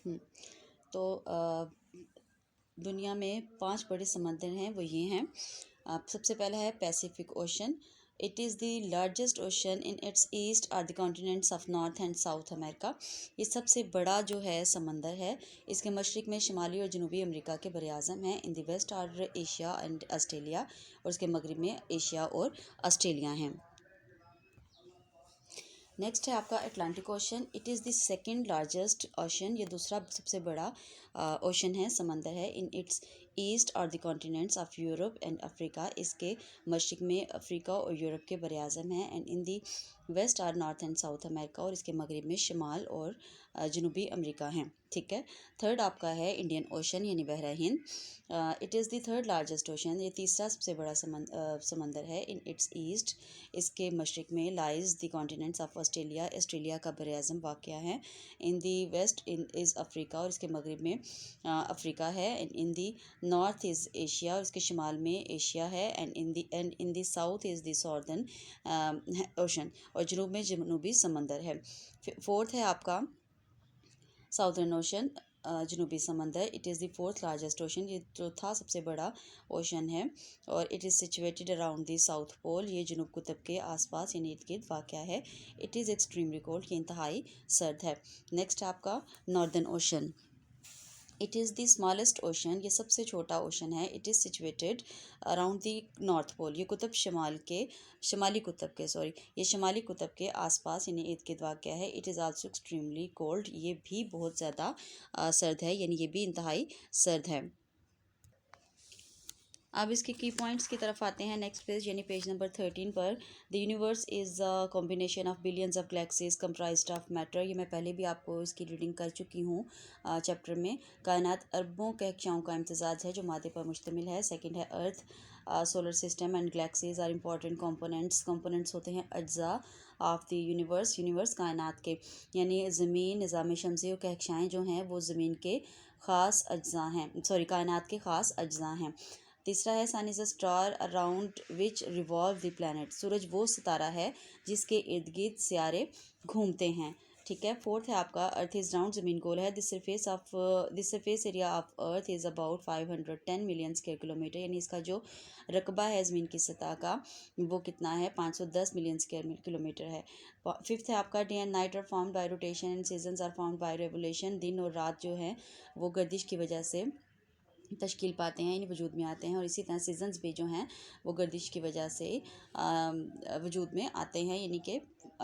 हम्म, तो दुनिया में 5 बड़े समंदर हैं, वो ये हैं। सबसे पहला है Pacific Ocean. It is the largest ocean. In its east are the continents of North and South America. ये सबसे बड़ा जो है समंदर है। इसके मशरिक में शुमाली और जनूबी अमेरिका के बरआज़म हैं। In the west are Asia and Australia, और इसके मगरब में एशिया और ऑस्ट्रेलिया हैं। नेक्स्ट है आपका Atlantic Ocean. It is the second largest ocean. ये दूसरा सबसे बड़ा ओशन है, समंदर है। इन इट्स ईस्ट और the continents of Europe and Africa. इसके मशरिक में अफ्रीका और यूरोप के बरआज़म हैं। And in the west are North and South America, और इसके मगरब में शुमाल और जनूबी अमेरिका हैं। ठीक है। थर्ड आपका है इंडियन ओशन, यानी बहरा Hind. It is the third largest ocean. ये तीसरा सबसे बड़ा समंदर है। इन इट्स ईस्ट, इसके मशरिक में lies the continents of Australia. Australia का बरआज़म वाक़या है। In the west is Africa, और इसके मगरब में अफ्रीका है। And in the north is Asia, और इसके शुमाल में एशिया है। And in the south is the Southern Ocean, और जनूब में जनूबी समंदर है। फोर्थ है आपका साउदर्न ओशन, जनूबी समंदर। It is the fourth largest ocean. ये चौथा सबसे बड़ा ओशन है, और it is situated around the South Pole. ये जनूब कुतब के आसपास यानी इर्द गिर्द वाक़या है। इट इज़ एक्सट्रीमली कोल्ड, ये इंतहाई सर्द है। नेक्स्ट आपका Northern Ocean. It is the smallest ocean. ये सबसे छोटा ओशन है। It is situated around the North Pole. ये कुतुब शमाली कुतब के ये शमाली कुतब के आसपास यानी इर्द गिर्द वाक़या है। It is also extremely cold. ये भी बहुत ज़्यादा सर्द है, यानी ये भी इंतहाई सर्द है। अब इसके की पॉइंट्स की तरफ आते हैं। नेक्स्ट पेज यानी पेज नंबर 13 पर। The universe is a combination of billions of galaxies comprised of matter. ये मैं पहले भी आपको इसकी रीडिंग कर चुकी हूँ चैप्टर में। कायनात अरबों कक्षाओं का इम्तजाज है जो मादे पर मुश्तमिल है। सेकंड है earth, solar system and galaxies are important components होते हैं अज्जा ऑफ द यूनिवर्स कायनात के, यानी ज़मीन, निज़ाम शमसी और कक्षाएँ जो हैं वो ज़मीन के ख़ास अज्जा हैं, कायनात के ख़ास अज्जा हैं। तीसरा है sun is a star around which revolve the planet. सूरज वो सितारा है जिसके इर्द गिर्द सियारे घूमते हैं। ठीक है। फोर्थ है आपका अर्थ इज़ राउंड, ज़मीन गोल है। The surface area of earth is about 510 million square kilometre, यानी इसका जो रकबा है ज़मीन की सतह का वो कितना है, 510 मिलियन स्क्वायर किलोमीटर है। फिफ्थ है आपका day and night are formed by rotation and seasons are formed by revolution. दिन और रात जो है वो गर्दिश की वजह से तश्कील पाते हैं, यानी वजूद में आते हैं, और इसी तरह सीजन्स भी जो हैं वो गर्दिश की वजह से वजूद में आते हैं, यानी कि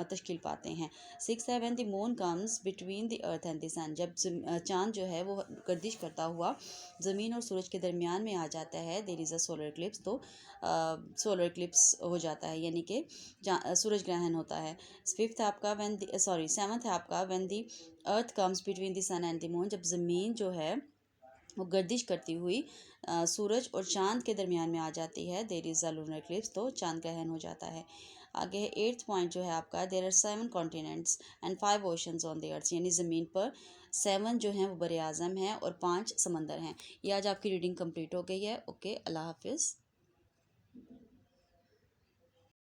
तश्कील पाते हैं। सिक्स है when the moon comes between the earth and the sun. जब चाँद जो है वो गर्दिश करता हुआ ज़मीन और सूरज के दरमियान में आ जाता है, there is a solar eclipse, तो सोलर इक्लिप्स हो जाता है, यानी कि सूरज ग्रहण होता है। फिफ्थ है आपका सेवन्थ है आपका when the earth comes between the sun and the moon. जब ज़मीन जो है वो गर्दिश करती हुई सूरज और चांद के दरमियान में आ जाती है, there is a lunar eclipse, तो चांद ग्रहण हो जाता है। आगे है एट्थ पॉइंट जो है आपका, there are 7 continents and 5 oceans on the earth, यानी ज़मीन पर 7 जो हैं वो बरे आज़म हैं और 5 समंदर हैं। ये आज आपकी रीडिंग कंप्लीट हो गई है। ओके, अल्लाह हाफिज़।